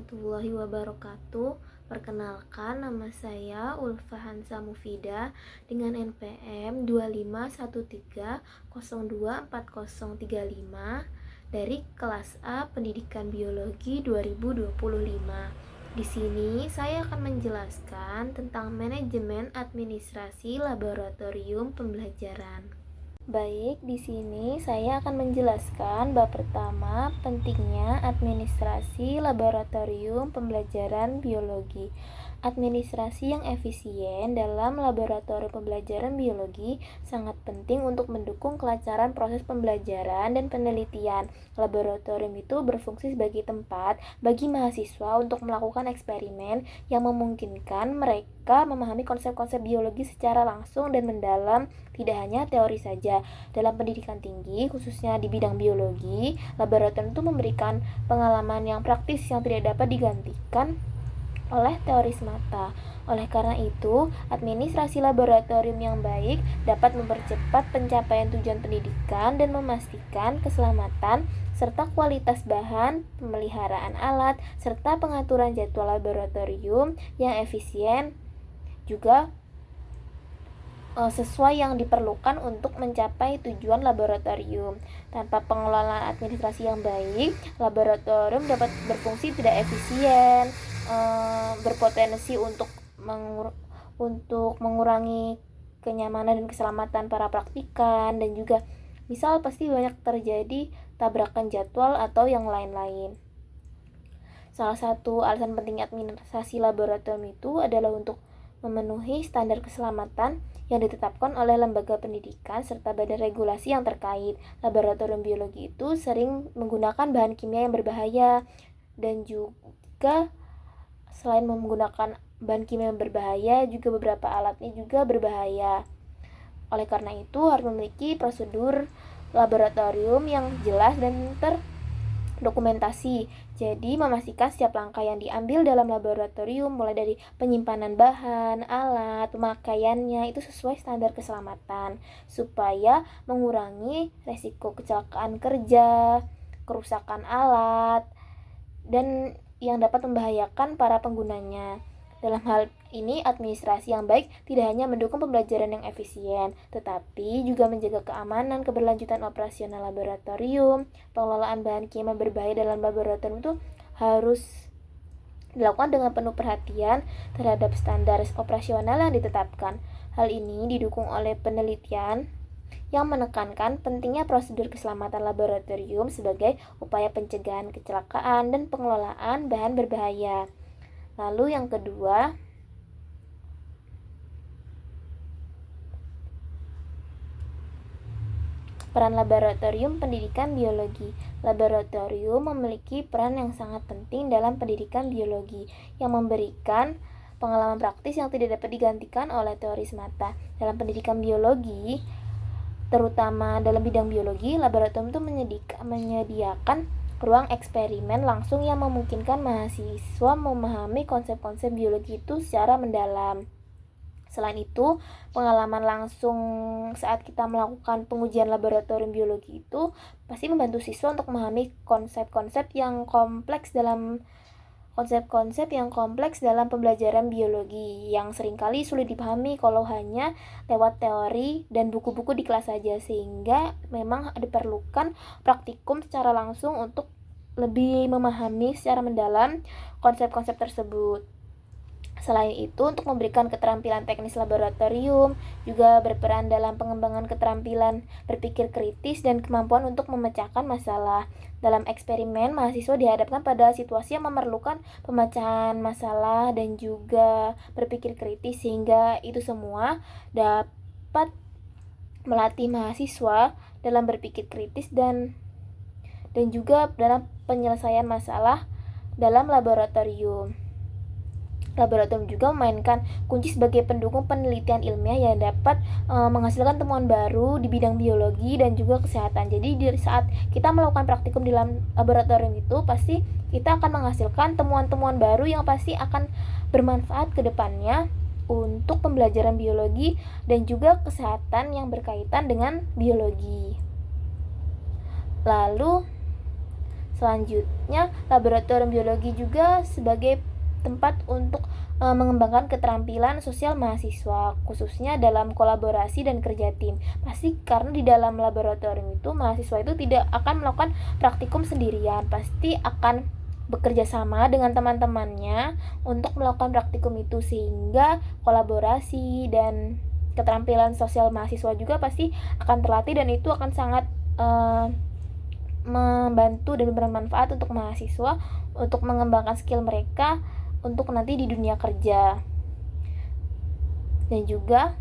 warahmatullahi wabarakatuh. Perkenalkan, nama saya Ulfa Hansa Mufida dengan NPM 2513024035 dari kelas A Pendidikan Biologi 2025. Di sini saya akan menjelaskan tentang manajemen administrasi laboratorium pembelajaran. Baik, di sini saya akan menjelaskan bab pertama, pentingnya administrasi laboratorium pembelajaran biologi. Administrasi yang efisien dalam laboratorium pembelajaran biologi sangat penting untuk mendukung kelancaran proses pembelajaran dan penelitian. Laboratorium itu berfungsi sebagai tempat bagi mahasiswa untuk melakukan eksperimen yang memungkinkan mereka memahami konsep-konsep biologi secara langsung dan mendalam, tidak hanya teori saja. Dalam pendidikan tinggi, khususnya di bidang biologi, laboratorium itu memberikan pengalaman yang praktis yang tidak dapat digantikan oleh teori semata. Oleh karena itu, administrasi laboratorium yang baik dapat mempercepat pencapaian tujuan pendidikan dan memastikan keselamatan serta kualitas bahan, pemeliharaan alat, serta pengaturan jadwal laboratorium yang efisien juga sesuai yang diperlukan untuk mencapai tujuan laboratorium. Tanpa pengelolaan administrasi yang baik, laboratorium dapat berfungsi tidak efisien, berpotensi untuk mengurangi kenyamanan dan keselamatan para praktikan, dan juga misal pasti banyak terjadi tabrakan jadwal atau yang lain-lain. Salah satu alasan pentingnya administrasi laboratorium itu adalah untuk memenuhi standar keselamatan yang ditetapkan oleh lembaga pendidikan serta badan regulasi yang terkait. Laboratorium biologi itu sering menggunakan bahan kimia yang berbahaya, dan juga selain menggunakan bahan kimia yang berbahaya, juga beberapa alatnya juga berbahaya. Oleh karena itu harus memiliki prosedur laboratorium yang jelas dan terdokumentasi. Jadi memastikan setiap langkah yang diambil dalam laboratorium, mulai dari penyimpanan bahan, alat, pemakaiannya itu sesuai standar keselamatan, supaya mengurangi resiko kecelakaan kerja, kerusakan alat, dan yang dapat membahayakan para penggunanya. Dalam hal ini, administrasi yang baik tidak hanya mendukung pembelajaran yang efisien, tetapi juga menjaga keamanan keberlanjutan operasional laboratorium. Pengelolaan bahan kimia berbahaya dalam laboratorium itu harus dilakukan dengan penuh perhatian terhadap standar operasional yang ditetapkan. Hal ini didukung oleh penelitian yang menekankan pentingnya prosedur keselamatan laboratorium sebagai upaya pencegahan kecelakaan dan pengelolaan bahan berbahaya. Lalu yang kedua, peran laboratorium pendidikan biologi. Laboratorium memiliki peran yang sangat penting dalam pendidikan biologi, yang memberikan pengalaman praktis yang tidak dapat digantikan oleh teori semata. Dalam pendidikan biologi, terutama dalam bidang biologi, laboratorium itu menyediakan ruang eksperimen langsung yang memungkinkan mahasiswa memahami konsep-konsep biologi itu secara mendalam. Selain itu, pengalaman langsung saat kita melakukan pengujian laboratorium biologi itu pasti membantu siswa untuk memahami konsep-konsep yang kompleks dalam pembelajaran biologi yang seringkali sulit dipahami kalau hanya lewat teori dan buku-buku di kelas saja, sehingga memang diperlukan praktikum secara langsung untuk lebih memahami secara mendalam konsep-konsep tersebut. Selain itu, untuk memberikan keterampilan teknis laboratorium juga berperan dalam pengembangan keterampilan berpikir kritis dan kemampuan untuk memecahkan masalah. Dalam eksperimen, mahasiswa dihadapkan pada situasi yang memerlukan pemecahan masalah dan juga berpikir kritis, sehingga itu semua dapat melatih mahasiswa dalam berpikir kritis dan juga dalam penyelesaian masalah dalam laboratorium. Laboratorium juga memainkan kunci sebagai pendukung penelitian ilmiah yang dapat menghasilkan temuan baru di bidang biologi dan juga kesehatan. Jadi di saat kita melakukan praktikum di dalam laboratorium itu, pasti kita akan menghasilkan temuan-temuan baru yang pasti akan bermanfaat ke depannya untuk pembelajaran biologi dan juga kesehatan yang berkaitan dengan biologi. Lalu Selanjutnya, laboratorium biologi juga sebagai tempat untuk mengembangkan keterampilan sosial mahasiswa, khususnya dalam kolaborasi dan kerja tim. Pasti karena di dalam laboratorium itu mahasiswa itu tidak akan melakukan praktikum sendirian, pasti akan bekerja sama dengan teman-temannya untuk melakukan praktikum itu, sehingga kolaborasi dan keterampilan sosial mahasiswa juga pasti akan terlatih, dan itu akan sangat membantu dan bermanfaat untuk mahasiswa untuk mengembangkan skill mereka untuk nanti di dunia kerja. Dan juga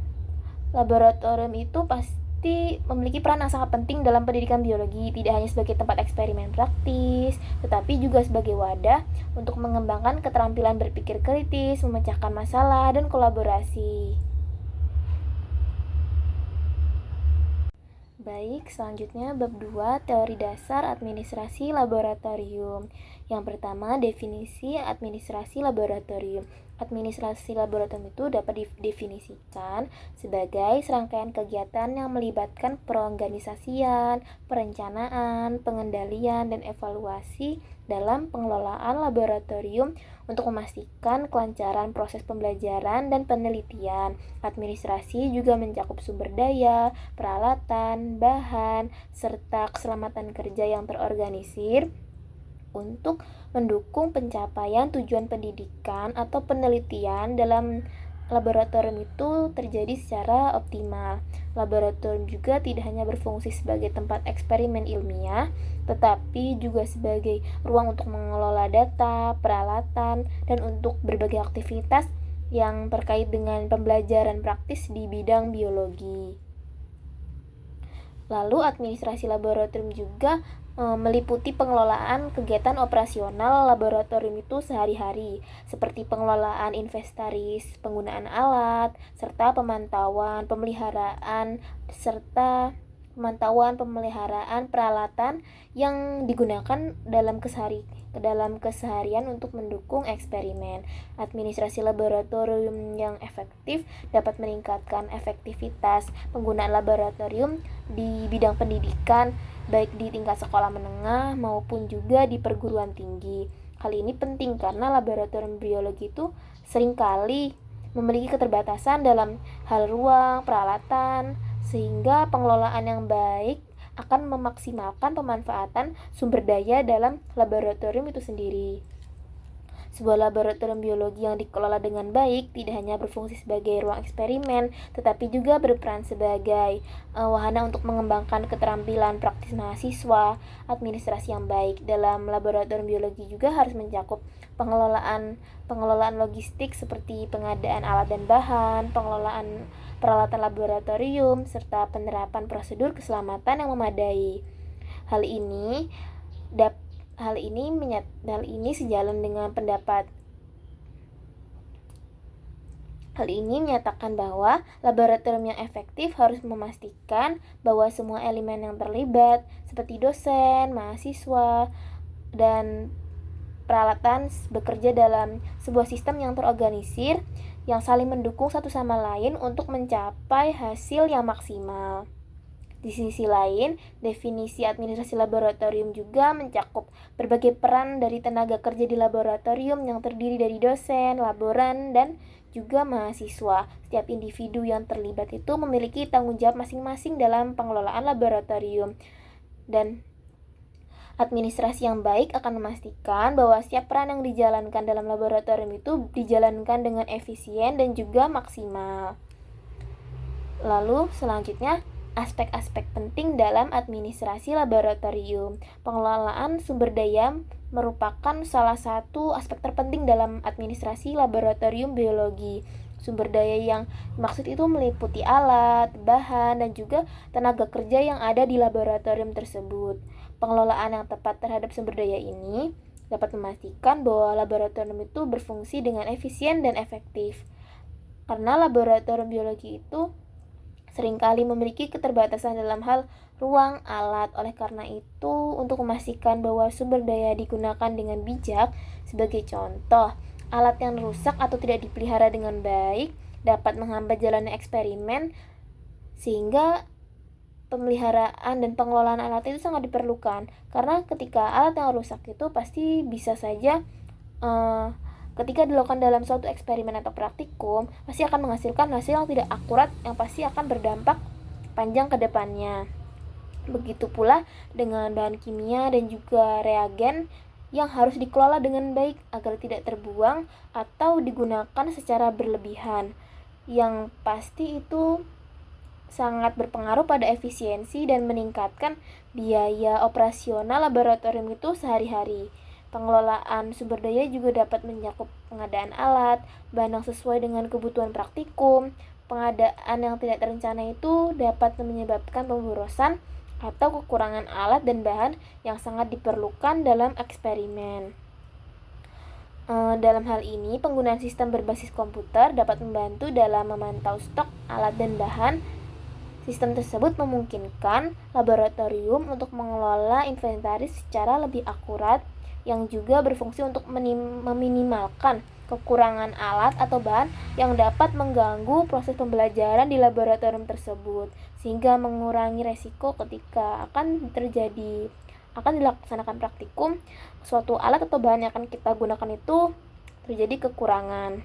laboratorium itu pasti memiliki peran yang sangat penting dalam pendidikan biologi, tidak hanya sebagai tempat eksperimen praktis, tetapi juga sebagai wadah untuk mengembangkan keterampilan berpikir kritis, memecahkan masalah, dan kolaborasi. Baik, selanjutnya bab 2, teori dasar administrasi laboratorium. Yang pertama, definisi administrasi laboratorium. Administrasi laboratorium itu dapat didefinisikan sebagai serangkaian kegiatan yang melibatkan perorganisasian, perencanaan, pengendalian, dan evaluasi dalam pengelolaan laboratorium untuk memastikan kelancaran proses pembelajaran dan penelitian. Administrasi juga mencakup sumber daya, peralatan, bahan, serta keselamatan kerja yang terorganisir untuk mendukung pencapaian tujuan pendidikan atau penelitian dalam laboratorium itu terjadi secara optimal. Laboratorium juga tidak hanya berfungsi sebagai tempat eksperimen ilmiah, tetapi juga sebagai ruang untuk mengelola data, peralatan, dan untuk berbagai aktivitas yang terkait dengan pembelajaran praktis di bidang biologi. Lalu administrasi laboratorium juga meliputi pengelolaan kegiatan operasional laboratorium itu sehari-hari, seperti pengelolaan inventaris, penggunaan alat, serta pemantauan pemeliharaan peralatan yang digunakan dalam keseharian untuk mendukung eksperimen. Administrasi laboratorium yang efektif dapat meningkatkan efektivitas penggunaan laboratorium di bidang pendidikan, baik di tingkat sekolah menengah maupun juga di perguruan tinggi. Hal ini penting karena laboratorium biologi itu seringkali memiliki keterbatasan dalam hal ruang, peralatan, sehingga pengelolaan yang baik akan memaksimalkan pemanfaatan sumber daya dalam laboratorium itu sendiri. Sebuah laboratorium biologi yang dikelola dengan baik tidak hanya berfungsi sebagai ruang eksperimen, tetapi juga berperan sebagai wahana untuk mengembangkan keterampilan praktis mahasiswa. Administrasi yang baik dalam laboratorium biologi juga harus mencakup pengelolaan logistik seperti pengadaan alat dan bahan, pengelolaan peralatan laboratorium, serta penerapan prosedur keselamatan yang memadai. Hal ini sejalan dengan pendapat. Hal ini menyatakan bahwa laboratorium yang efektif harus memastikan bahwa semua elemen yang terlibat, seperti dosen, mahasiswa, dan peralatan bekerja dalam sebuah sistem yang terorganisir, yang saling mendukung satu sama lain untuk mencapai hasil yang maksimal. Di sisi lain, definisi administrasi laboratorium juga mencakup berbagai peran dari tenaga kerja di laboratorium yang terdiri dari dosen, laboran, dan juga mahasiswa. Setiap individu yang terlibat itu memiliki tanggung jawab masing-masing dalam pengelolaan laboratorium. Dan administrasi yang baik akan memastikan bahwa setiap peran yang dijalankan dalam laboratorium itu dijalankan dengan efisien dan juga maksimal. Lalu selanjutnya, aspek-aspek penting dalam administrasi laboratorium. Pengelolaan sumber daya merupakan salah satu aspek terpenting dalam administrasi laboratorium biologi. Sumber daya yang dimaksud itu meliputi alat, bahan, dan juga tenaga kerja yang ada di laboratorium tersebut. Pengelolaan yang tepat terhadap sumber daya ini dapat memastikan bahwa laboratorium itu berfungsi dengan efisien dan efektif. Karena laboratorium biologi itu seringkali memiliki keterbatasan dalam hal ruang, alat. Oleh karena itu, untuk memastikan bahwa sumber daya digunakan dengan bijak, sebagai contoh, alat yang rusak atau tidak dipelihara dengan baik dapat menghambat jalannya eksperimen, sehingga pemeliharaan dan pengelolaan alat itu sangat diperlukan, karena ketika alat yang rusak itu pasti bisa saja ketika dilakukan dalam suatu eksperimen atau praktikum pasti akan menghasilkan hasil yang tidak akurat yang pasti akan berdampak panjang ke depannya. Begitu pula dengan bahan kimia dan juga reagen yang harus dikelola dengan baik agar tidak terbuang atau digunakan secara berlebihan, yang pasti itu sangat berpengaruh pada efisiensi dan meningkatkan biaya operasional laboratorium itu sehari-hari. Pengelolaan sumber daya juga dapat mencakup pengadaan alat, bahan yang sesuai dengan kebutuhan praktikum. Pengadaan yang tidak terencana itu dapat menyebabkan pemborosan atau kekurangan alat dan bahan yang sangat diperlukan dalam eksperimen. Dalam hal ini, penggunaan sistem berbasis komputer dapat membantu dalam memantau stok alat dan bahan. Sistem tersebut memungkinkan laboratorium untuk mengelola inventaris secara lebih akurat, yang juga berfungsi untuk meminimalkan kekurangan alat atau bahan yang dapat mengganggu proses pembelajaran di laboratorium tersebut, sehingga mengurangi resiko ketika akan dilaksanakan praktikum, suatu alat atau bahan yang akan kita gunakan itu terjadi kekurangan.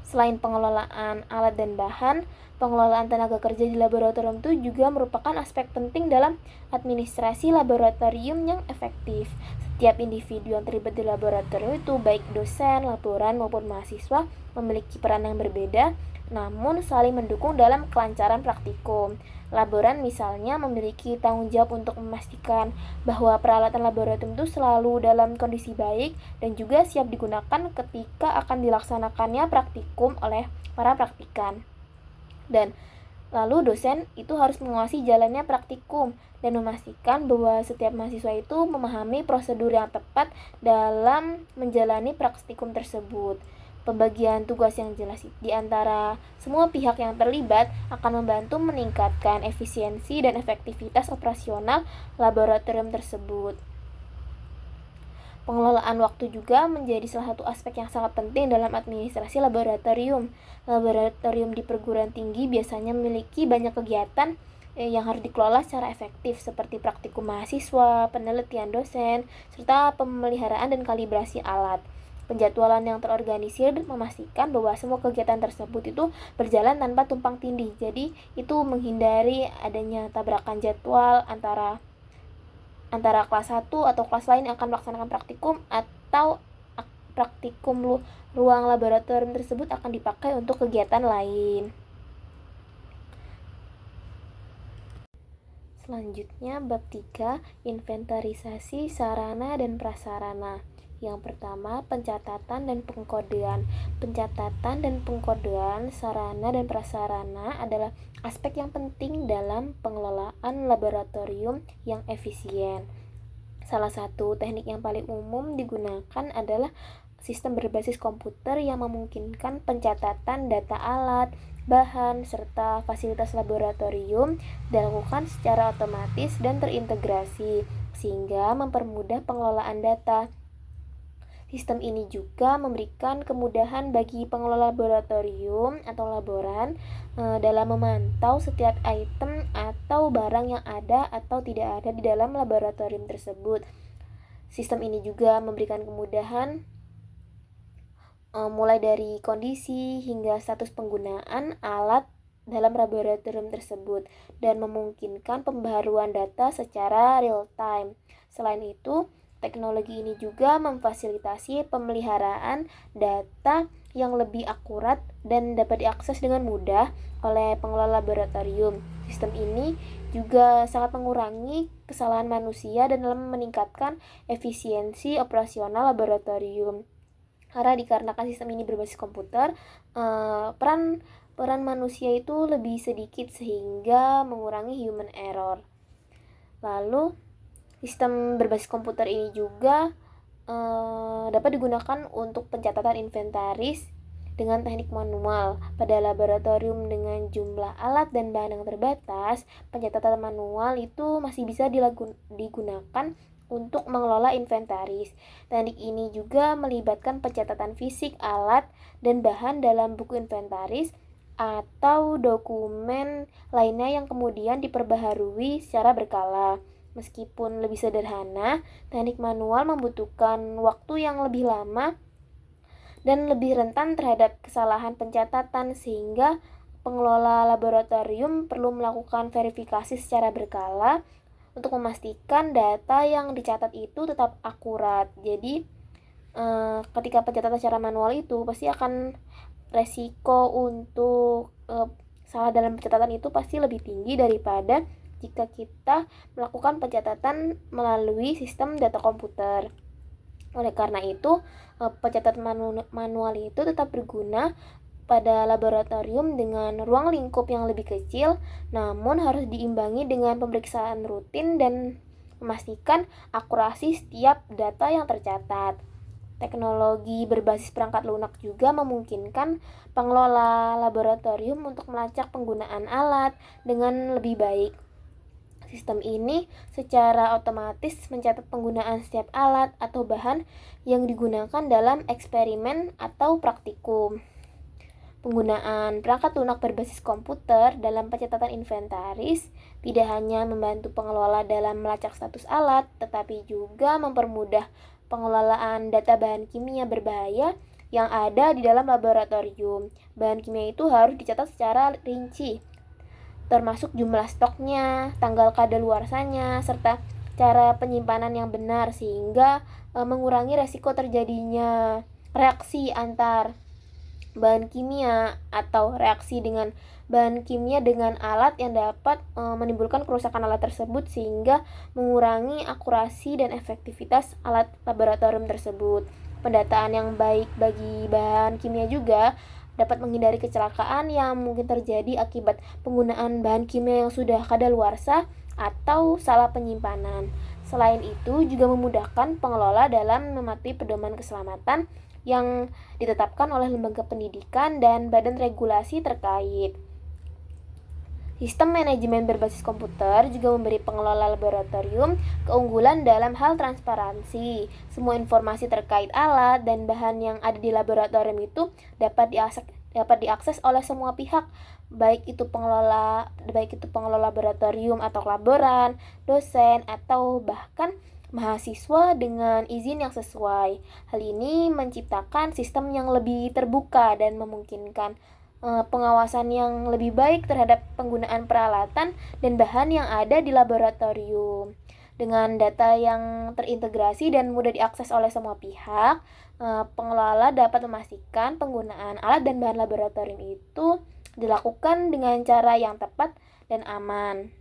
Selain pengelolaan alat dan bahan, pengelolaan tenaga kerja di laboratorium itu juga merupakan aspek penting dalam administrasi laboratorium yang efektif. Setiap individu yang terlibat di laboratorium itu, baik dosen, laboran, maupun mahasiswa, memiliki peran yang berbeda, namun saling mendukung dalam kelancaran praktikum. Laboran misalnya memiliki tanggung jawab untuk memastikan bahwa peralatan laboratorium itu selalu dalam kondisi baik dan juga siap digunakan ketika akan dilaksanakannya praktikum oleh para praktikan. Dan lalu dosen itu harus menguasai jalannya praktikum dan memastikan bahwa setiap mahasiswa itu memahami prosedur yang tepat dalam menjalani praktikum tersebut. Pembagian tugas yang jelas di antara semua pihak yang terlibat akan membantu meningkatkan efisiensi dan efektivitas operasional laboratorium tersebut. Pengelolaan waktu juga menjadi salah satu aspek yang sangat penting dalam administrasi laboratorium. Laboratorium di perguruan tinggi biasanya memiliki banyak kegiatan yang harus dikelola secara efektif, seperti praktikum mahasiswa, penelitian dosen, serta pemeliharaan dan kalibrasi alat. Penjadwalan yang terorganisir memastikan bahwa semua kegiatan tersebut itu berjalan tanpa tumpang tindih. Jadi itu menghindari adanya tabrakan jadwal antara kelas 1 atau kelas lain yang akan melaksanakan praktikum, atau praktikum ruang laboratorium tersebut akan dipakai untuk kegiatan lain. Selanjutnya bab 3, inventarisasi sarana dan prasarana. Yang pertama, pencatatan dan pengkodean. Pencatatan dan pengkodean sarana dan prasarana adalah aspek yang penting dalam pengelolaan laboratorium yang efisien. Salah satu teknik yang paling umum digunakan adalah sistem berbasis komputer yang memungkinkan pencatatan data alat, bahan, serta fasilitas laboratorium dilakukan secara otomatis dan terintegrasi, sehingga mempermudah pengelolaan data. Sistem ini juga memberikan kemudahan bagi pengelola laboratorium atau laboran dalam memantau setiap item atau barang yang ada atau tidak ada di dalam laboratorium tersebut. Sistem ini juga memberikan kemudahan mulai dari kondisi hingga status penggunaan alat dalam laboratorium tersebut dan memungkinkan pembaharuan data secara real time. Selain itu, teknologi ini juga memfasilitasi pemeliharaan data yang lebih akurat dan dapat diakses dengan mudah oleh pengelola laboratorium. Sistem ini juga sangat mengurangi kesalahan manusia dan dalam meningkatkan efisiensi operasional laboratorium. Karena dikarenakan sistem ini berbasis komputer, peran manusia itu lebih sedikit sehingga mengurangi human error. Lalu sistem berbasis komputer ini juga dapat digunakan untuk pencatatan inventaris dengan teknik manual. Pada laboratorium dengan jumlah alat dan bahan yang terbatas, pencatatan manual itu masih bisa digunakan untuk mengelola inventaris. Teknik ini juga melibatkan pencatatan fisik alat dan bahan dalam buku inventaris atau dokumen lainnya yang kemudian diperbaharui secara berkala. Meskipun lebih sederhana, teknik manual membutuhkan waktu yang lebih lama dan lebih rentan terhadap kesalahan pencatatan, sehingga pengelola laboratorium perlu melakukan verifikasi secara berkala untuk memastikan data yang dicatat itu tetap akurat. Jadi ketika pencatatan secara manual itu pasti akan resiko untuk salah dalam pencatatan itu pasti lebih tinggi daripada jika kita melakukan pencatatan melalui sistem data komputer. Oleh karena itu, pencatatan manual itu tetap berguna pada laboratorium dengan ruang lingkup yang lebih kecil, namun harus diimbangi dengan pemeriksaan rutin dan memastikan akurasi setiap data yang tercatat. Teknologi berbasis perangkat lunak juga memungkinkan pengelola laboratorium untuk melacak penggunaan alat dengan lebih baik. Sistem ini secara otomatis mencatat penggunaan setiap alat atau bahan yang digunakan dalam eksperimen atau praktikum. Penggunaan perangkat lunak berbasis komputer dalam pencatatan inventaris tidak hanya membantu pengelola dalam melacak status alat, tetapi juga mempermudah pengelolaan data bahan kimia berbahaya yang ada di dalam laboratorium. Bahan kimia itu harus dicatat secara rinci, termasuk jumlah stoknya, tanggal kadaluarsanya, serta cara penyimpanan yang benar, sehingga mengurangi resiko terjadinya reaksi antar bahan kimia atau reaksi dengan bahan kimia dengan alat yang dapat menimbulkan kerusakan alat tersebut, sehingga mengurangi akurasi dan efektivitas alat laboratorium tersebut. Pendataan yang baik bagi bahan kimia juga dapat menghindari kecelakaan yang mungkin terjadi akibat penggunaan bahan kimia yang sudah kadaluarsa atau salah penyimpanan. Selain itu, juga memudahkan pengelola dalam mematuhi pedoman keselamatan yang ditetapkan oleh lembaga pendidikan dan badan regulasi terkait. Sistem manajemen berbasis komputer juga memberi pengelola laboratorium keunggulan dalam hal transparansi. Semua informasi terkait alat dan bahan yang ada di laboratorium itu dapat diakses oleh semua pihak, baik itu pengelola laboratorium atau laboran, dosen, atau bahkan mahasiswa dengan izin yang sesuai. Hal ini menciptakan sistem yang lebih terbuka dan memungkinkan pengawasan yang lebih baik terhadap penggunaan peralatan dan bahan yang ada di laboratorium. Dengan data yang terintegrasi dan mudah diakses oleh semua pihak, pengelola dapat memastikan penggunaan alat dan bahan laboratorium itu dilakukan dengan cara yang tepat dan aman.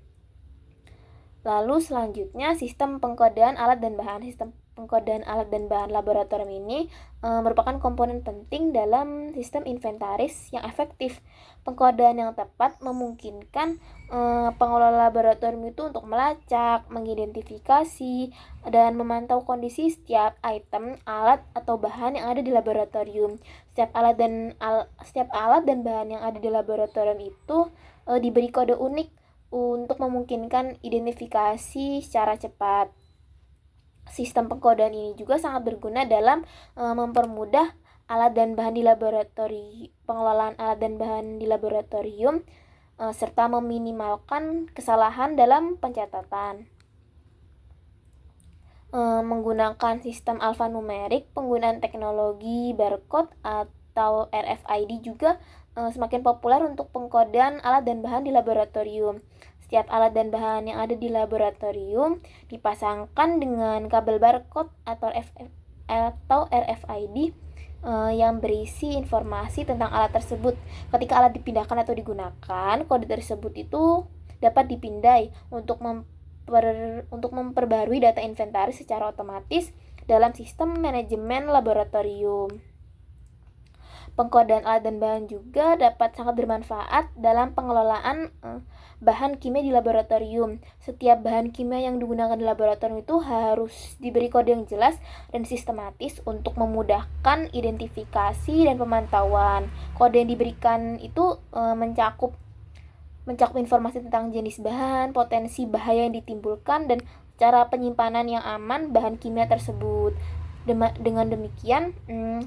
Lalu selanjutnya sistem pengkodean alat dan bahan. Sistem pengkodean alat dan bahan laboratorium ini merupakan komponen penting dalam sistem inventaris yang efektif. Pengkodean yang tepat memungkinkan pengelola laboratorium itu untuk melacak, mengidentifikasi, dan memantau kondisi setiap item, alat, atau bahan yang ada di laboratorium. Setiap alat dan bahan yang ada di laboratorium itu diberi kode unik untuk memungkinkan identifikasi secara cepat. Sistem pengkodean ini juga sangat berguna dalam mempermudah alat dan bahan di pengelolaan alat dan bahan di laboratorium serta meminimalkan kesalahan dalam pencatatan. Menggunakan sistem alfanumerik, penggunaan teknologi barcode atau RFID juga semakin populer untuk pengkodean alat dan bahan di laboratorium. Setiap alat dan bahan yang ada di laboratorium dipasangkan dengan kabel barcode atau RFID yang berisi informasi tentang alat tersebut. Ketika alat dipindahkan atau digunakan, kode tersebut itu dapat dipindai untuk memperbarui data inventaris secara otomatis dalam sistem manajemen laboratorium. Pengkodean alat dan bahan juga dapat sangat bermanfaat dalam pengelolaan bahan kimia di laboratorium. Setiap bahan kimia yang digunakan di laboratorium itu harus diberi kode yang jelas dan sistematis untuk memudahkan identifikasi dan pemantauan. Kode yang diberikan itu mencakup informasi tentang jenis bahan, potensi bahaya yang ditimbulkan, dan cara penyimpanan yang aman bahan kimia tersebut. Dengan demikian,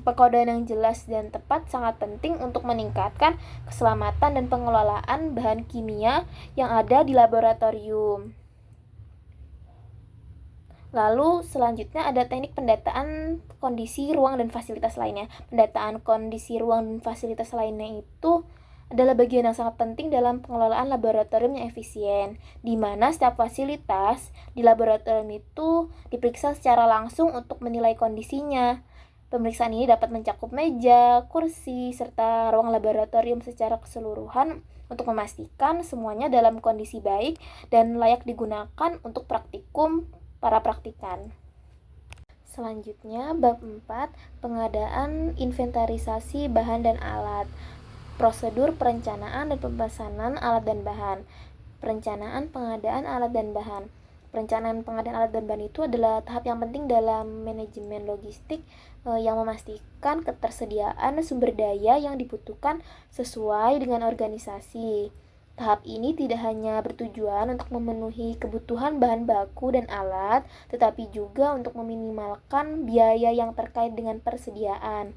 pengkodean yang jelas dan tepat sangat penting untuk meningkatkan keselamatan dan pengelolaan bahan kimia yang ada di laboratorium. Lalu selanjutnya ada teknik pendataan kondisi ruang dan fasilitas lainnya. Pendataan kondisi ruang dan fasilitas lainnya itu adalah bagian yang sangat penting dalam pengelolaan laboratorium yang efisien, di mana setiap fasilitas di laboratorium itu diperiksa secara langsung untuk menilai kondisinya. Pemeriksaan ini dapat mencakup meja, kursi, serta ruang laboratorium secara keseluruhan untuk memastikan semuanya dalam kondisi baik dan layak digunakan untuk praktikum para praktikan. Selanjutnya, bab 4, pengadaan inventarisasi bahan dan alat. Prosedur perencanaan dan pemesanan alat dan bahan. Perencanaan pengadaan alat dan bahan. Perencanaan pengadaan alat dan bahan itu adalah tahap yang penting dalam manajemen logistik yang memastikan ketersediaan sumber daya yang dibutuhkan sesuai dengan organisasi. Tahap ini tidak hanya bertujuan untuk memenuhi kebutuhan bahan baku dan alat, tetapi juga untuk meminimalkan biaya yang terkait dengan persediaan.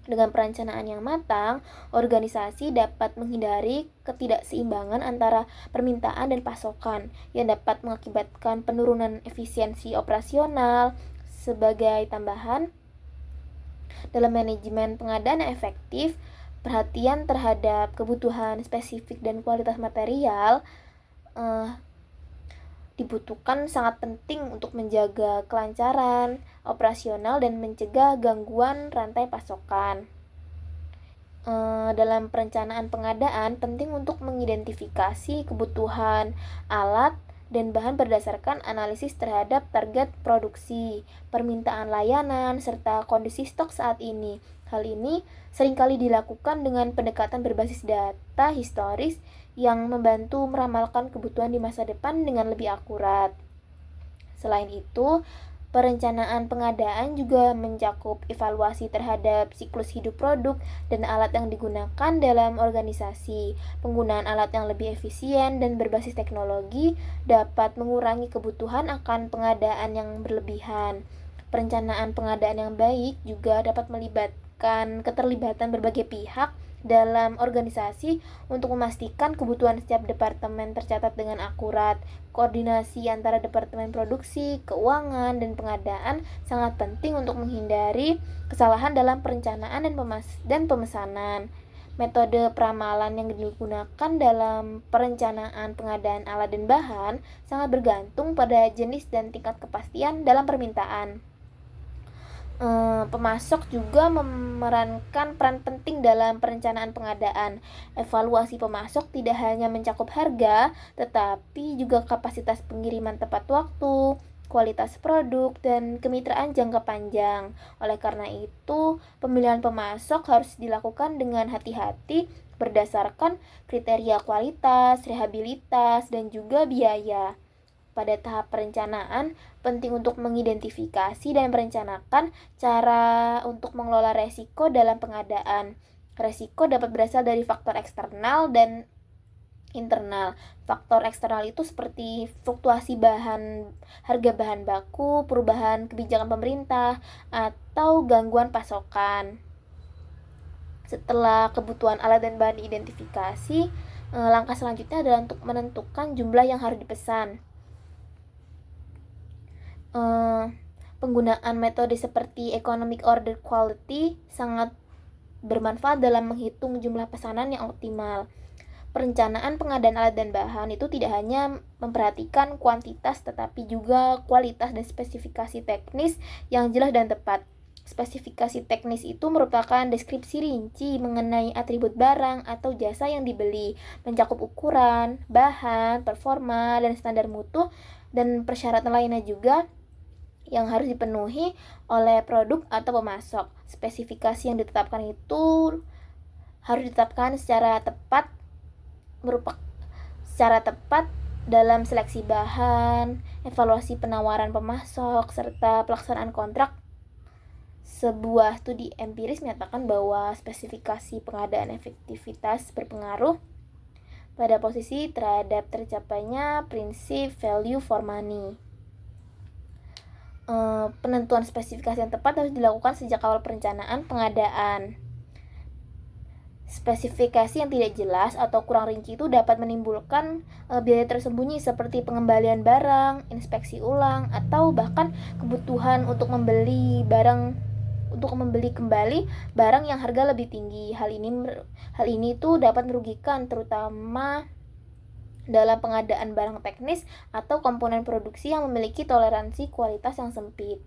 Dengan perencanaan yang matang, organisasi dapat menghindari ketidakseimbangan antara permintaan dan pasokan yang dapat mengakibatkan penurunan efisiensi operasional. Sebagai tambahan, dalam manajemen pengadaan yang efektif, perhatian terhadap kebutuhan spesifik dan kualitas material dibutuhkan sangat penting untuk menjaga kelancaran operasional dan mencegah gangguan rantai pasokan. Dalam perencanaan pengadaan, penting untuk mengidentifikasi kebutuhan alat dan bahan berdasarkan analisis terhadap target produksi, permintaan layanan, serta kondisi stok saat ini. Hal ini seringkali dilakukan dengan pendekatan berbasis data historis yang membantu meramalkan kebutuhan di masa depan dengan lebih akurat. Selain itu, perencanaan pengadaan juga mencakup evaluasi terhadap siklus hidup produk dan alat yang digunakan dalam organisasi. Penggunaan alat yang lebih efisien dan berbasis teknologi dapat mengurangi kebutuhan akan pengadaan yang berlebihan. Perencanaan pengadaan yang baik juga dapat melibatkan keterlibatan berbagai pihak dalam organisasi untuk memastikan kebutuhan setiap departemen tercatat dengan akurat. Koordinasi antara departemen produksi, keuangan, dan pengadaan sangat penting untuk menghindari kesalahan dalam perencanaan dan pemesanan. Metode peramalan yang digunakan dalam perencanaan pengadaan alat dan bahan sangat bergantung pada jenis dan tingkat kepastian dalam permintaan. Pemasok juga memerankan peran penting dalam perencanaan pengadaan. Evaluasi pemasok tidak hanya mencakup harga, tetapi juga kapasitas pengiriman tepat waktu, kualitas produk, dan kemitraan jangka panjang. Oleh karena itu, pemilihan pemasok harus dilakukan dengan hati-hati berdasarkan kriteria kualitas, reliabilitas, dan juga biaya. Pada tahap perencanaan, penting untuk mengidentifikasi dan merencanakan cara untuk mengelola resiko dalam pengadaan. Resiko dapat berasal dari faktor eksternal dan internal. Faktor eksternal itu seperti fluktuasi harga bahan baku, perubahan kebijakan pemerintah, atau gangguan pasokan. Setelah kebutuhan alat dan bahan diidentifikasi, langkah selanjutnya adalah untuk menentukan jumlah yang harus dipesan. Penggunaan metode seperti economic order quality sangat bermanfaat dalam menghitung jumlah pesanan yang optimal. Perencanaan pengadaan alat dan bahan itu tidak hanya memperhatikan kuantitas tetapi juga kualitas dan spesifikasi teknis yang jelas dan tepat. Spesifikasi teknis itu merupakan deskripsi rinci mengenai atribut barang atau jasa yang dibeli, mencakup ukuran, bahan, performa, dan standar mutu, dan persyaratan lainnya juga yang harus dipenuhi oleh produk atau pemasok. Spesifikasi yang ditetapkan itu harus ditetapkan secara tepat dalam seleksi bahan, evaluasi penawaran pemasok, serta pelaksanaan kontrak. Sebuah studi empiris menyatakan bahwa spesifikasi pengadaan efektivitas berpengaruh pada posisi terhadap tercapainya prinsip value for money. Penentuan spesifikasi yang tepat harus dilakukan sejak awal perencanaan pengadaan. Spesifikasi yang tidak jelas atau kurang rinci itu dapat menimbulkan biaya tersembunyi seperti pengembalian barang, inspeksi ulang, atau bahkan kebutuhan untuk membeli kembali barang yang harga lebih tinggi. Hal ini tuh dapat merugikan, terutama dalam pengadaan barang teknis atau komponen produksi yang memiliki toleransi kualitas yang sempit.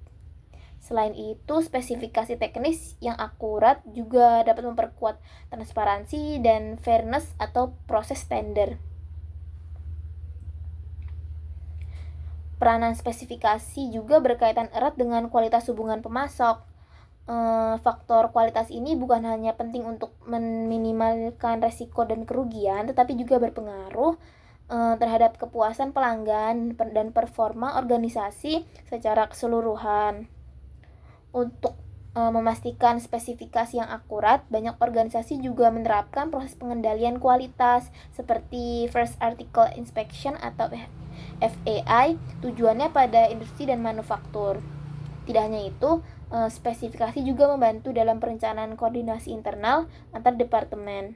Selain itu, spesifikasi teknis yang akurat juga dapat memperkuat transparansi dan fairness atau proses tender. Peranan spesifikasi juga berkaitan erat dengan kualitas hubungan pemasok. Faktor kualitas ini bukan hanya penting untuk meminimalkan resiko dan kerugian, tetapi juga berpengaruh terhadap kepuasan pelanggan dan performa organisasi secara keseluruhan. Untuk memastikan spesifikasi yang akurat, banyak organisasi juga menerapkan proses pengendalian kualitas seperti First Article Inspection atau FAI, tujuannya pada industri dan manufaktur. Tidak hanya itu, spesifikasi juga membantu dalam perencanaan koordinasi internal antar departemen.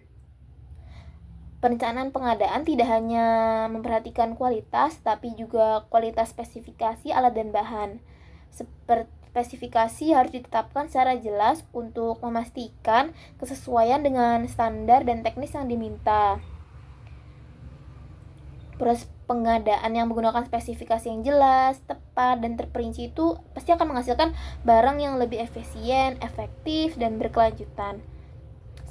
Perencanaan pengadaan tidak hanya memperhatikan kualitas, tapi juga kualitas spesifikasi alat dan bahan. Spesifikasi harus ditetapkan secara jelas untuk memastikan kesesuaian dengan standar dan teknis yang diminta. Proses pengadaan yang menggunakan spesifikasi yang jelas, tepat, dan terperinci itu pasti akan menghasilkan barang yang lebih efisien, efektif, dan berkelanjutan.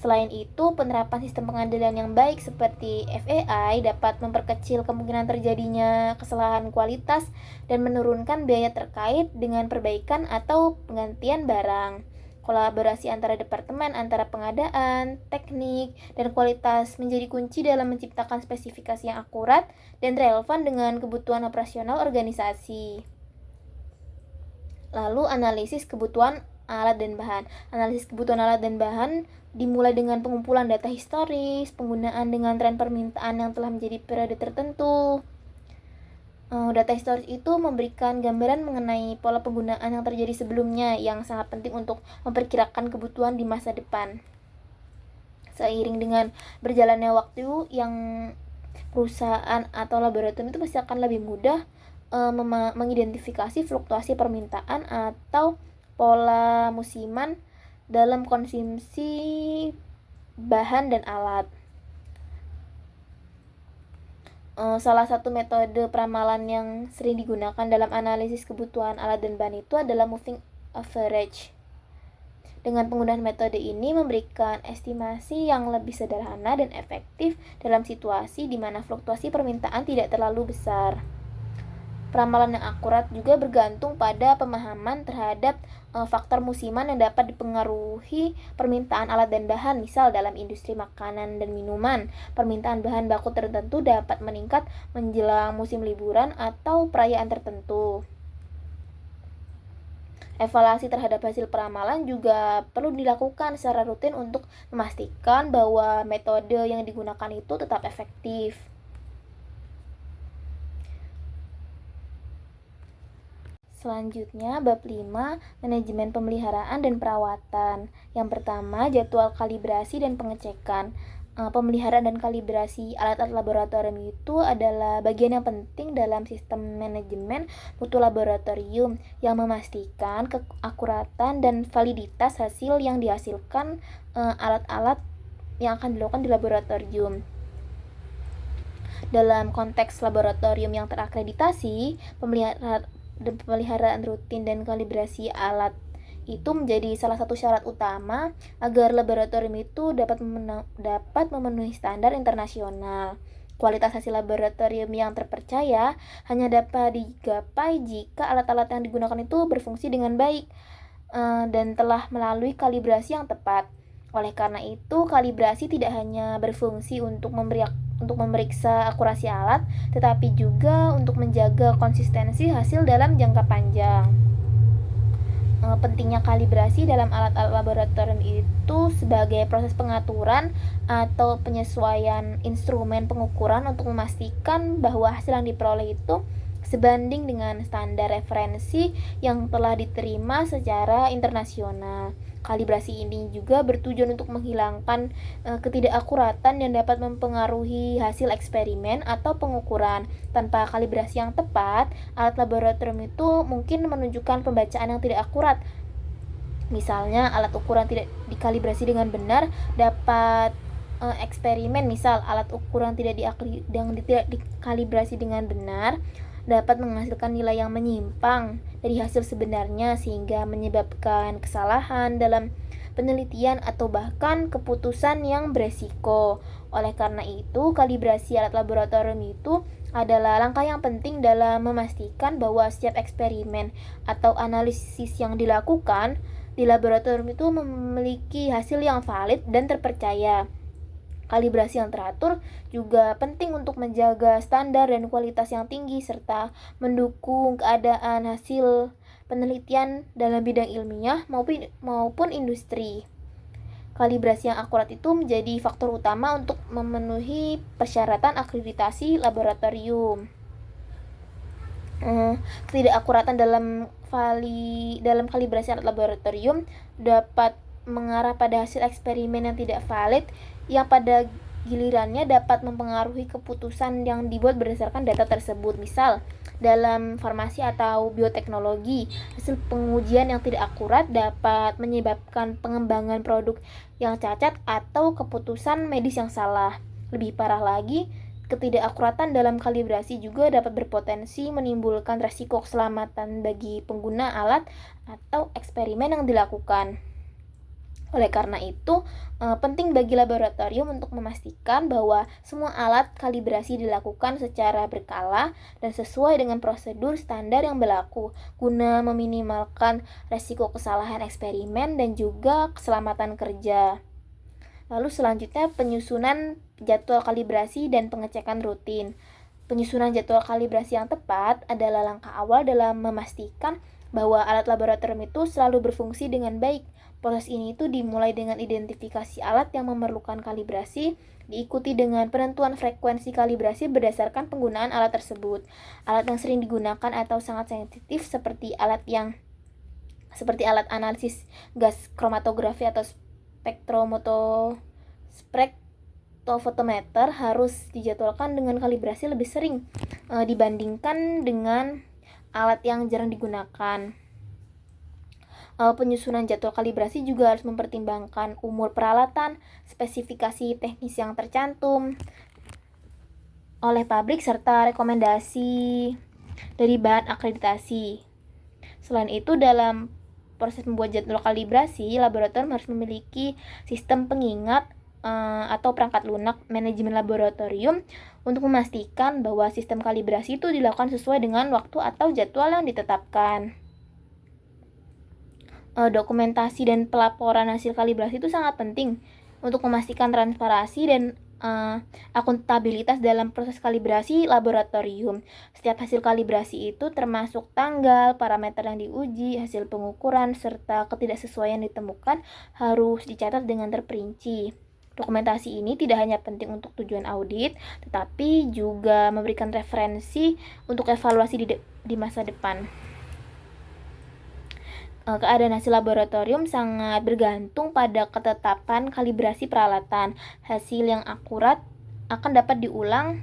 Selain itu, penerapan sistem pengendalian yang baik seperti FAI dapat memperkecil kemungkinan terjadinya kesalahan kualitas dan menurunkan biaya terkait dengan perbaikan atau penggantian barang. Kolaborasi antara departemen, antara pengadaan, teknik, dan kualitas menjadi kunci dalam menciptakan spesifikasi yang akurat dan relevan dengan kebutuhan operasional organisasi. Lalu, analisis kebutuhan alat dan bahan. Analisis kebutuhan alat dan bahan dimulai dengan pengumpulan data historis, penggunaan dengan tren permintaan yang telah menjadi periode tertentu. Data historis itu memberikan gambaran mengenai pola penggunaan yang terjadi sebelumnya, yang sangat penting untuk memperkirakan kebutuhan di masa depan. Seiring dengan berjalannya waktu, yang perusahaan atau laboratorium itu pasti akan lebih mudah mengidentifikasi fluktuasi permintaan atau pola musiman dalam konsumsi bahan dan alat. Salah satu metode peramalan yang sering digunakan dalam analisis kebutuhan alat dan bahan itu adalah moving average. Dengan penggunaan metode ini memberikan estimasi yang lebih sederhana dan efektif dalam situasi di mana fluktuasi permintaan tidak terlalu besar. Peramalan yang akurat juga bergantung pada pemahaman terhadap faktor musiman yang dapat dipengaruhi permintaan alat dan bahan. Misal dalam industri makanan dan minuman, permintaan bahan baku tertentu dapat meningkat menjelang musim liburan atau perayaan tertentu. Evaluasi terhadap hasil peramalan juga perlu dilakukan secara rutin untuk memastikan bahwa metode yang digunakan itu tetap efektif. Selanjutnya, bab 5, manajemen pemeliharaan dan perawatan. Yang pertama, jadwal kalibrasi dan pengecekan. Pemeliharaan dan kalibrasi alat-alat laboratorium itu adalah bagian yang penting dalam sistem manajemen mutu laboratorium yang memastikan keakuratan dan validitas hasil yang dihasilkan alat-alat yang akan dilakukan di laboratorium. Dalam konteks laboratorium yang terakreditasi, pemeliharaan rutin dan kalibrasi alat itu menjadi salah satu syarat utama agar laboratorium itu dapat memenuhi standar internasional. Kualitas hasil laboratorium yang terpercaya hanya dapat digapai jika alat-alat yang digunakan itu berfungsi dengan baik dan telah melalui kalibrasi yang tepat. Oleh karena itu, kalibrasi tidak hanya berfungsi untuk memeriksa akurasi alat, tetapi juga untuk menjaga konsistensi hasil dalam jangka panjang. Pentingnya kalibrasi dalam alat-alat laboratorium itu sebagai proses pengaturan atau penyesuaian instrumen pengukuran untuk memastikan bahwa hasil yang diperoleh itu sebanding dengan standar referensi yang telah diterima secara internasional. Kalibrasi ini juga bertujuan untuk menghilangkan ketidakakuratan yang dapat mempengaruhi hasil eksperimen atau pengukuran. Tanpa kalibrasi yang tepat, alat laboratorium itu mungkin menunjukkan pembacaan yang tidak akurat. Misalnya, alat ukuran tidak dikalibrasi dengan benar dapat eksperimen, misal alat ukuran tidak dikalibrasi dengan benar dapat menghasilkan nilai yang menyimpang dari hasil sebenarnya sehingga menyebabkan kesalahan dalam penelitian atau bahkan keputusan yang beresiko. Oleh karena itu, kalibrasi alat laboratorium itu adalah langkah yang penting dalam memastikan bahwa setiap eksperimen atau analisis yang dilakukan di laboratorium itu memiliki hasil yang valid dan terpercaya. Kalibrasi yang teratur juga penting untuk menjaga standar dan kualitas yang tinggi serta mendukung keadaan hasil penelitian dalam bidang ilmiah maupun industri. Kalibrasi yang akurat itu menjadi faktor utama untuk memenuhi persyaratan akreditasi laboratorium. Ketidakakuratan dalam kalibrasi alat laboratorium dapat mengarah pada hasil eksperimen yang tidak valid yang pada gilirannya dapat mempengaruhi keputusan yang dibuat berdasarkan data tersebut. Misal, dalam farmasi atau bioteknologi, hasil pengujian yang tidak akurat dapat menyebabkan pengembangan produk yang cacat atau keputusan medis yang salah. Lebih parah lagi, ketidakakuratan dalam kalibrasi juga dapat berpotensi menimbulkan resiko keselamatan bagi pengguna alat atau eksperimen yang dilakukan. Oleh karena itu, penting bagi laboratorium untuk memastikan bahwa semua alat kalibrasi dilakukan secara berkala dan sesuai dengan prosedur standar yang berlaku, guna meminimalkan resiko kesalahan eksperimen dan juga keselamatan kerja. Lalu selanjutnya, penyusunan jadwal kalibrasi dan pengecekan rutin. Penyusunan jadwal kalibrasi yang tepat adalah langkah awal dalam memastikan bahwa alat laboratorium itu selalu berfungsi dengan baik. Proses ini itu dimulai dengan identifikasi alat yang memerlukan kalibrasi, diikuti dengan penentuan frekuensi kalibrasi berdasarkan penggunaan alat tersebut. Alat yang sering digunakan atau sangat sensitif seperti alat analisis gas kromatografi atau spektrofotometer harus dijadwalkan dengan kalibrasi lebih sering dibandingkan dengan alat yang jarang digunakan. Penyusunan jadwal kalibrasi juga harus mempertimbangkan umur peralatan, spesifikasi teknis yang tercantum oleh pabrik, serta rekomendasi dari bahan akreditasi. Selain itu, dalam proses membuat jadwal kalibrasi, laboratorium harus memiliki sistem pengingat atau perangkat lunak manajemen laboratorium untuk memastikan bahwa sistem kalibrasi itu dilakukan sesuai dengan waktu atau jadwal yang ditetapkan. Dokumentasi dan pelaporan hasil kalibrasi itu sangat penting untuk memastikan transparansi dan akuntabilitas dalam proses kalibrasi laboratorium. Setiap hasil kalibrasi itu termasuk tanggal, parameter yang diuji, hasil pengukuran, serta ketidaksesuaian ditemukan harus dicatat dengan terperinci. Dokumentasi ini tidak hanya penting untuk tujuan audit, tetapi juga memberikan referensi untuk evaluasi di masa depan. Keadaan hasil laboratorium sangat bergantung pada ketetapan kalibrasi peralatan. Hasil yang akurat akan dapat diulang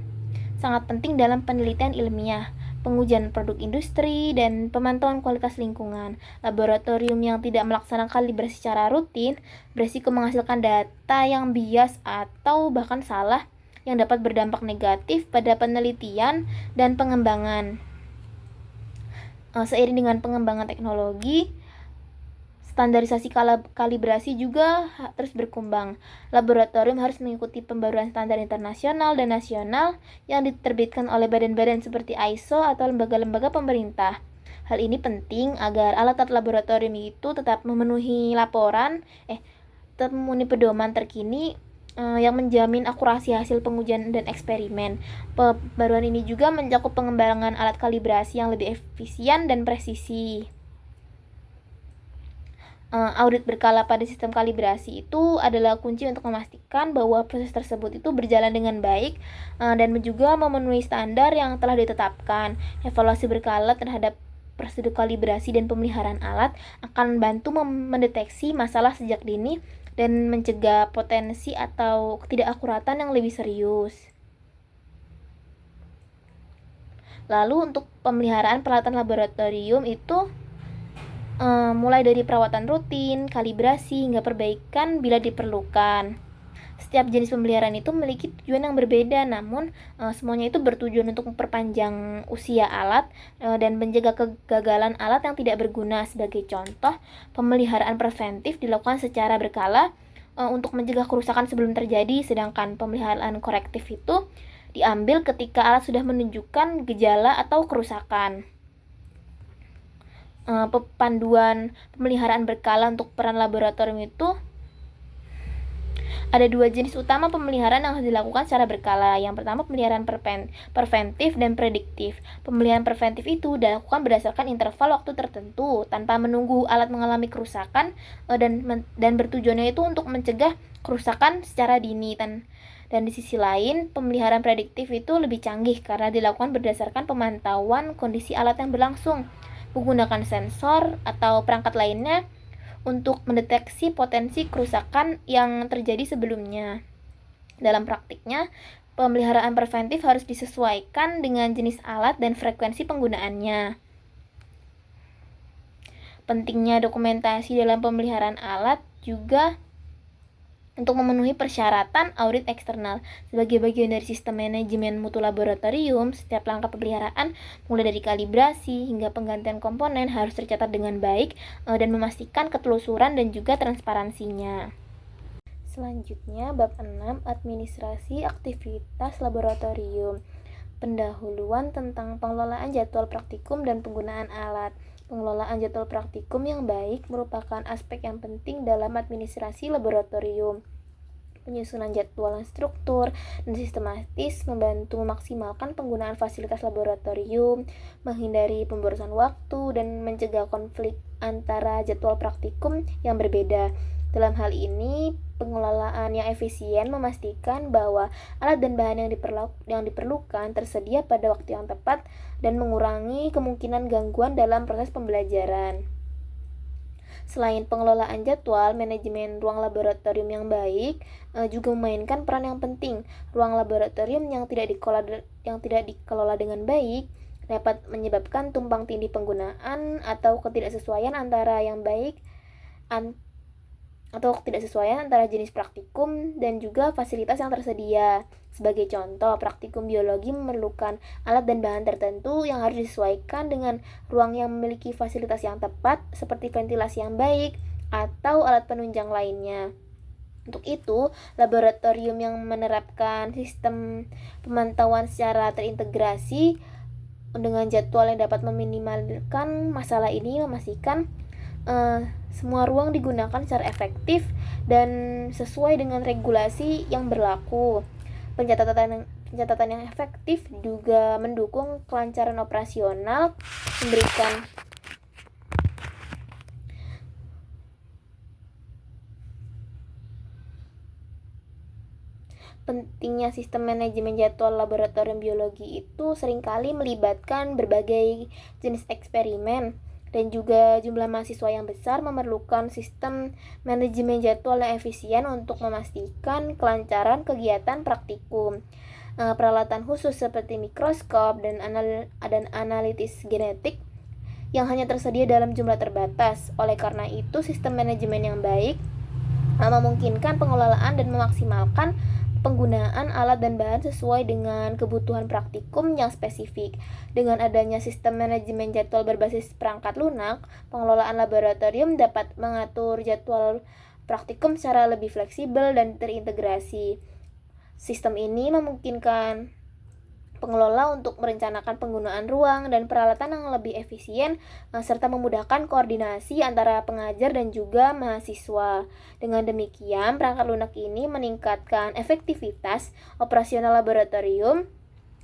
sangat penting dalam penelitian ilmiah, pengujian produk industri, dan pemantauan kualitas lingkungan. Laboratorium yang tidak melaksanakan kalibrasi secara rutin berisiko menghasilkan data yang bias atau bahkan salah yang dapat berdampak negatif pada penelitian dan pengembangan. Seiring dengan pengembangan teknologi, standarisasi kalibrasi juga terus berkembang. Laboratorium harus mengikuti pembaruan standar internasional dan nasional yang diterbitkan oleh badan-badan seperti ISO atau lembaga-lembaga pemerintah. Hal ini penting agar alat-alat laboratorium itu tetap memenuhi pedoman terkini yang menjamin akurasi hasil pengujian dan eksperimen. Pembaruan ini juga mencakup pengembangan alat kalibrasi yang lebih efisien dan presisi. Audit berkala pada sistem kalibrasi itu adalah kunci untuk memastikan bahwa proses tersebut itu berjalan dengan baik dan juga memenuhi standar yang telah ditetapkan. Evaluasi berkala terhadap prosedur kalibrasi dan pemeliharaan alat akan membantu mendeteksi masalah sejak dini dan mencegah potensi atau ketidakakuratan yang lebih serius. Lalu untuk pemeliharaan peralatan laboratorium itu mulai dari perawatan rutin, kalibrasi, hingga perbaikan bila diperlukan. Setiap jenis pemeliharaan itu memiliki tujuan yang berbeda, namun semuanya itu bertujuan untuk memperpanjang usia alat dan mencegah kegagalan alat yang tidak berguna. Sebagai contoh, pemeliharaan preventif dilakukan secara berkala untuk mencegah kerusakan sebelum terjadi, sedangkan pemeliharaan korektif itu diambil ketika alat sudah menunjukkan gejala atau kerusakan. Panduan pemeliharaan berkala untuk peran laboratorium itu ada dua jenis utama pemeliharaan yang harus dilakukan secara berkala. Yang pertama, pemeliharaan preventif dan prediktif. Pemeliharaan preventif itu dilakukan berdasarkan interval waktu tertentu tanpa menunggu alat mengalami kerusakan dan bertujuannya itu untuk mencegah kerusakan secara dini. Dan di sisi lain, pemeliharaan prediktif itu lebih canggih karena dilakukan berdasarkan pemantauan kondisi alat yang berlangsung, menggunakan sensor atau perangkat lainnya untuk mendeteksi potensi kerusakan yang terjadi sebelumnya. Dalam praktiknya, pemeliharaan preventif harus disesuaikan dengan jenis alat dan frekuensi penggunaannya. Pentingnya dokumentasi dalam pemeliharaan alat juga untuk memenuhi persyaratan audit eksternal. Sebagai bagian dari sistem manajemen mutu laboratorium, setiap langkah pemeliharaan mulai dari kalibrasi hingga penggantian komponen harus tercatat dengan baik dan memastikan ketelusuran dan juga transparansinya. Selanjutnya, bab 6, administrasi aktivitas laboratorium. Pendahuluan tentang pengelolaan jadwal praktikum dan penggunaan alat. Pengelolaan jadwal praktikum yang baik merupakan aspek yang penting dalam administrasi laboratorium. Penyusunan jadwal yang struktur dan sistematis membantu memaksimalkan penggunaan fasilitas laboratorium, menghindari pemborosan waktu, dan mencegah konflik antara jadwal praktikum yang berbeda. Dalam hal ini, pengelolaan yang efisien memastikan bahwa alat dan bahan yang diperlukan tersedia pada waktu yang tepat dan mengurangi kemungkinan gangguan dalam proses pembelajaran. Selain pengelolaan jadwal, manajemen ruang laboratorium yang baik juga memainkan peran yang penting. Ruang laboratorium yang tidak dikelola dengan baik dapat menyebabkan tumpang tindih penggunaan atau ketidaksesuaian antara jenis praktikum dan juga fasilitas yang tersedia. Sebagai contoh, praktikum biologi memerlukan alat dan bahan tertentu yang harus disesuaikan dengan ruang yang memiliki fasilitas yang tepat seperti ventilasi yang baik atau alat penunjang lainnya. Untuk itu, laboratorium yang menerapkan sistem pemantauan secara terintegrasi dengan jadwal yang dapat meminimalkan masalah ini memastikan semua ruang digunakan secara efektif dan sesuai dengan regulasi yang berlaku. Pencatatan yang efektif juga mendukung kelancaran operasional, memberikan pentingnya sistem manajemen jadwal laboratorium biologi itu seringkali melibatkan berbagai jenis eksperimen dan juga jumlah mahasiswa yang besar memerlukan sistem manajemen jadwal yang efisien untuk memastikan kelancaran kegiatan praktikum. Peralatan khusus seperti mikroskop dan analitis genetik yang hanya tersedia dalam jumlah terbatas. Oleh karena itu, sistem manajemen yang baik memungkinkan pengelolaan dan memaksimalkan penggunaan alat dan bahan sesuai dengan kebutuhan praktikum yang spesifik. Dengan adanya sistem manajemen jadwal berbasis perangkat lunak, pengelolaan laboratorium dapat mengatur jadwal praktikum secara lebih fleksibel dan terintegrasi. Sistem ini memungkinkan pengelola untuk merencanakan penggunaan ruang dan peralatan yang lebih efisien serta memudahkan koordinasi antara pengajar dan juga mahasiswa. Dengan demikian, perangkat lunak ini meningkatkan efektivitas operasional laboratorium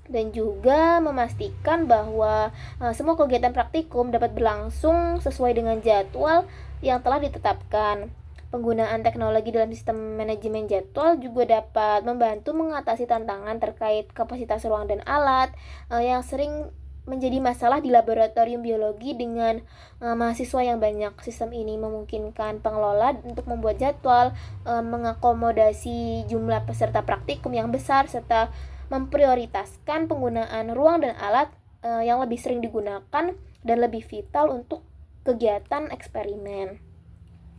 dan juga memastikan bahwa semua kegiatan praktikum dapat berlangsung sesuai dengan jadwal yang telah ditetapkan. Penggunaan teknologi dalam sistem manajemen jadwal juga dapat membantu mengatasi tantangan terkait kapasitas ruang dan alat yang sering menjadi masalah di laboratorium biologi dengan mahasiswa yang banyak. Sistem ini memungkinkan pengelola untuk membuat jadwal, mengakomodasi jumlah peserta praktikum yang besar, serta memprioritaskan penggunaan ruang dan alat yang lebih sering digunakan dan lebih vital untuk kegiatan eksperimen.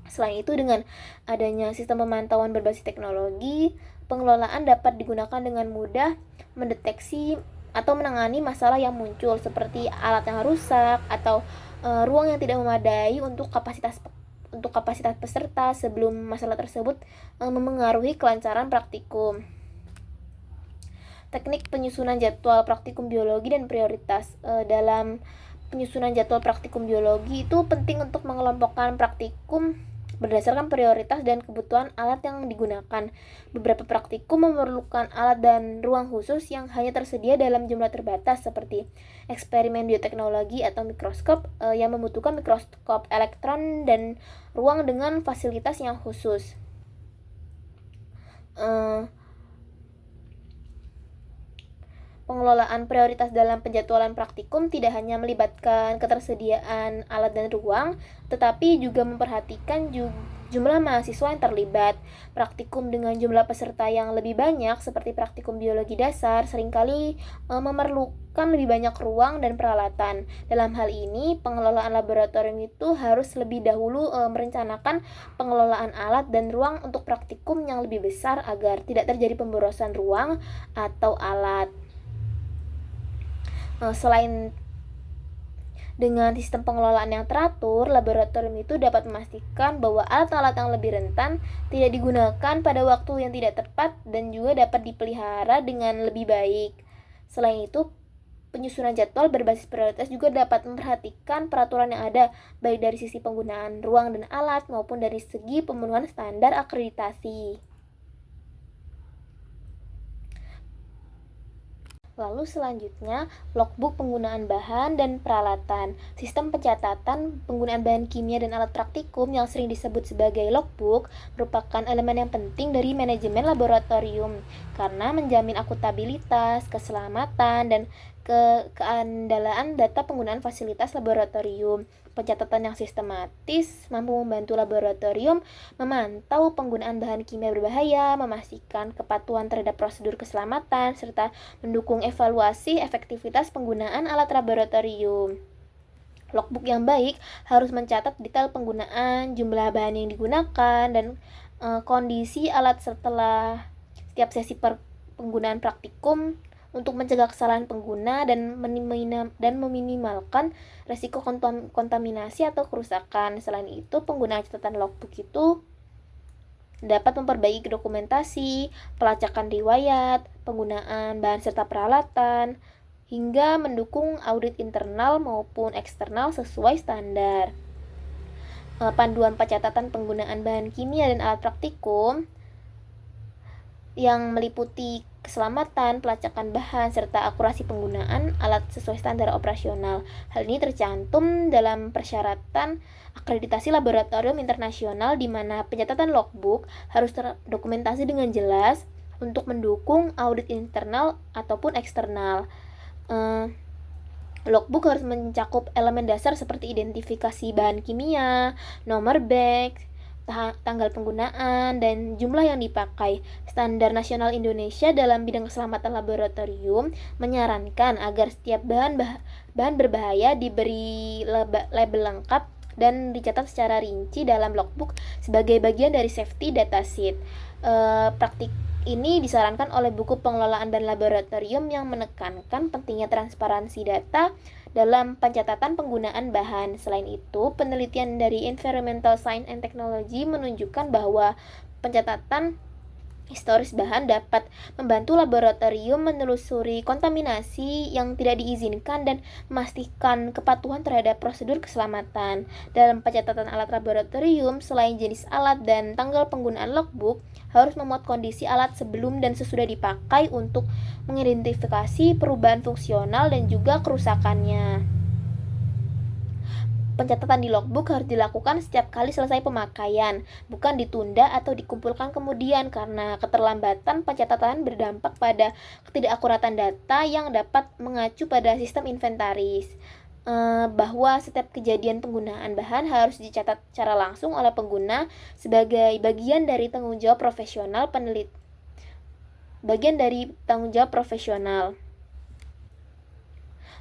Selain itu, dengan adanya sistem pemantauan berbasis teknologi, pengelolaan dapat digunakan dengan mudah mendeteksi atau menangani masalah yang muncul seperti alat yang rusak atau ruang yang tidak memadai untuk kapasitas peserta sebelum masalah tersebut memengaruhi kelancaran praktikum. Teknik penyusunan jadwal praktikum biologi dan prioritas. Dalam penyusunan jadwal praktikum biologi itu penting untuk mengelompokkan praktikum berdasarkan prioritas dan kebutuhan alat yang digunakan. Beberapa praktikum memerlukan alat dan ruang khusus yang hanya tersedia dalam jumlah terbatas, seperti eksperimen bioteknologi atau mikroskop yang membutuhkan mikroskop elektron dan ruang dengan fasilitas yang khusus. Pengelolaan prioritas dalam penjadwalan praktikum tidak hanya melibatkan ketersediaan alat dan ruang, tetapi juga memperhatikan jumlah mahasiswa yang terlibat. Praktikum dengan jumlah peserta yang lebih banyak, seperti praktikum biologi dasar, seringkali memerlukan lebih banyak ruang dan peralatan. Dalam hal ini, pengelolaan laboratorium itu harus lebih dahulu merencanakan pengelolaan alat dan ruang untuk praktikum yang lebih besar agar tidak terjadi pemborosan ruang atau alat. Selain dengan sistem pengelolaan yang teratur, laboratorium itu dapat memastikan bahwa alat-alat yang lebih rentan tidak digunakan pada waktu yang tidak tepat dan juga dapat dipelihara dengan lebih baik. Selain itu, penyusunan jadwal berbasis prioritas juga dapat memperhatikan peraturan yang ada, baik dari sisi penggunaan ruang dan alat maupun dari segi pemenuhan standar akreditasi. Lalu selanjutnya, logbook penggunaan bahan dan peralatan. Sistem pencatatan penggunaan bahan kimia dan alat praktikum yang sering disebut sebagai logbook merupakan elemen yang penting dari manajemen laboratorium karena menjamin akuntabilitas, keselamatan, dan keandalan data penggunaan fasilitas laboratorium. Pencatatan yang sistematis mampu membantu laboratorium memantau penggunaan bahan kimia berbahaya, memastikan kepatuhan terhadap prosedur keselamatan, serta mendukung evaluasi efektivitas penggunaan alat laboratorium. Logbook yang baik harus mencatat detail penggunaan, jumlah bahan yang digunakan, dan kondisi alat setelah setiap sesi penggunaan praktikum untuk mencegah kesalahan pengguna dan meminimalkan resiko kontaminasi atau kerusakan. Selain itu, penggunaan catatan logbook itu dapat memperbaiki dokumentasi, pelacakan riwayat, penggunaan bahan serta peralatan, hingga mendukung audit internal maupun eksternal sesuai standar. Panduan pencatatan penggunaan bahan kimia dan alat praktikum yang meliputi keselamatan, pelacakan bahan, serta akurasi penggunaan alat sesuai standar operasional. Hal ini tercantum dalam persyaratan akreditasi laboratorium internasional di mana pencatatan logbook harus terdokumentasi dengan jelas untuk mendukung audit internal ataupun eksternal. Logbook harus mencakup elemen dasar seperti identifikasi bahan kimia, nomor batch, tanggal penggunaan, dan jumlah yang dipakai. Standar Nasional Indonesia dalam bidang keselamatan laboratorium menyarankan agar setiap bahan berbahaya diberi label lengkap dan dicatat secara rinci dalam logbook sebagai bagian dari safety datasheet. Praktik ini disarankan oleh buku pengelolaan dan laboratorium yang menekankan pentingnya transparansi data dalam pencatatan penggunaan bahan. Selain itu, penelitian dari Environmental Science and Technology menunjukkan bahwa pencatatan Historis bahan dapat membantu laboratorium menelusuri kontaminasi yang tidak diizinkan dan memastikan kepatuhan terhadap prosedur keselamatan. Dalam pencatatan alat laboratorium, selain jenis alat dan tanggal penggunaan logbook, harus memuat kondisi alat sebelum dan sesudah dipakai untuk mengidentifikasi perubahan fungsional dan juga kerusakannya. Pencatatan di logbook harus dilakukan setiap kali selesai pemakaian, bukan ditunda atau dikumpulkan kemudian karena keterlambatan pencatatan berdampak pada ketidakakuratan data yang dapat mengacu pada sistem inventaris. Bahwa setiap kejadian penggunaan bahan harus dicatat secara langsung oleh pengguna sebagai bagian dari tanggung jawab profesional profesional.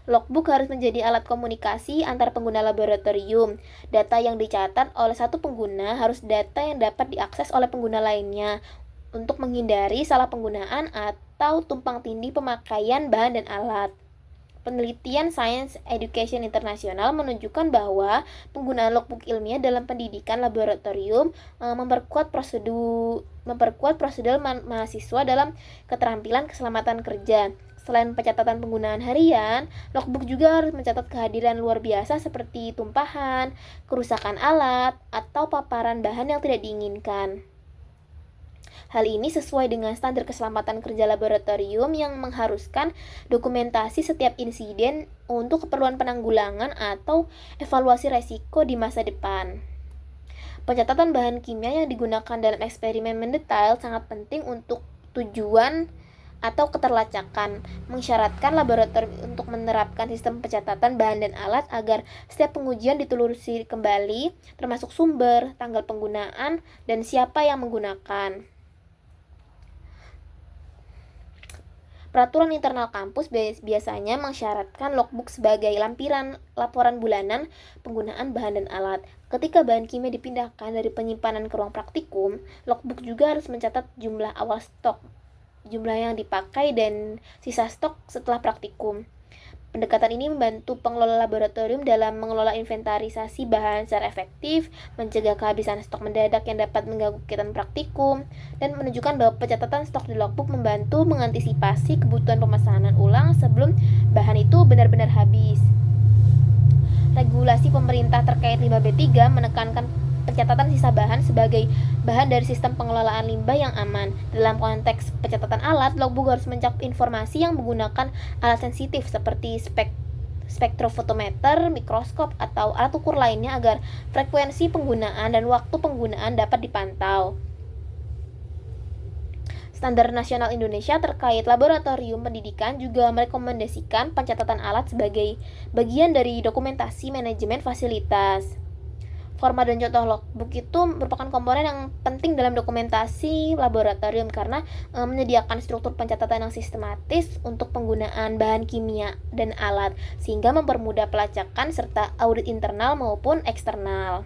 Logbook harus menjadi alat komunikasi antar pengguna laboratorium. Data yang dicatat oleh satu pengguna harus data yang dapat diakses oleh pengguna lainnya untuk menghindari salah penggunaan atau tumpang tindih pemakaian bahan dan alat. Penelitian Science Education International menunjukkan bahwa penggunaan logbook ilmiah dalam pendidikan laboratorium memperkuat prosedur mahasiswa dalam keterampilan keselamatan kerja. Selain pencatatan penggunaan harian, logbook juga harus mencatat kehadiran luar biasa seperti tumpahan, kerusakan alat, atau paparan bahan yang tidak diinginkan. Hal ini sesuai dengan standar keselamatan kerja laboratorium yang mengharuskan dokumentasi setiap insiden untuk keperluan penanggulangan atau evaluasi resiko di masa depan. Pencatatan bahan kimia yang digunakan dalam eksperimen mendetail sangat penting untuk tujuan atau keterlacakan, mensyaratkan laboratorium untuk menerapkan sistem pencatatan bahan dan alat agar setiap pengujian ditelusuri kembali, termasuk sumber, tanggal penggunaan, dan siapa yang menggunakan. Peraturan internal kampus biasanya mensyaratkan logbook sebagai lampiran laporan bulanan penggunaan bahan dan alat. Ketika bahan kimia dipindahkan dari penyimpanan ke ruang praktikum, logbook juga harus mencatat jumlah awal stok, jumlah yang dipakai, dan sisa stok setelah praktikum. Pendekatan ini membantu pengelola laboratorium dalam mengelola inventarisasi bahan secara efektif, mencegah kehabisan stok mendadak yang dapat mengganggu kegiatan praktikum, dan menunjukkan bahwa pencatatan stok di logbook membantu mengantisipasi kebutuhan pemesanan ulang sebelum bahan itu benar-benar habis. Regulasi pemerintah terkait limbah B3 menekankan pencatatan sisa bahan sebagai bahan dari sistem pengelolaan limbah yang aman. Dalam konteks pencatatan alat, logbook harus mencakup informasi yang menggunakan alat sensitif seperti spektrofotometer, mikroskop, atau alat ukur lainnya agar frekuensi penggunaan dan waktu penggunaan dapat dipantau. Standar Nasional Indonesia terkait laboratorium pendidikan juga merekomendasikan pencatatan alat sebagai bagian dari dokumentasi manajemen fasilitas. Format dan contoh logbook itu merupakan komponen yang penting dalam dokumentasi laboratorium karena menyediakan struktur pencatatan yang sistematis untuk penggunaan bahan kimia dan alat, sehingga mempermudah pelacakan serta audit internal maupun eksternal.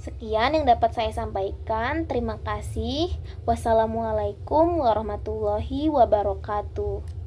Sekian yang dapat saya sampaikan. Terima kasih. Wassalamualaikum warahmatullahi wabarakatuh.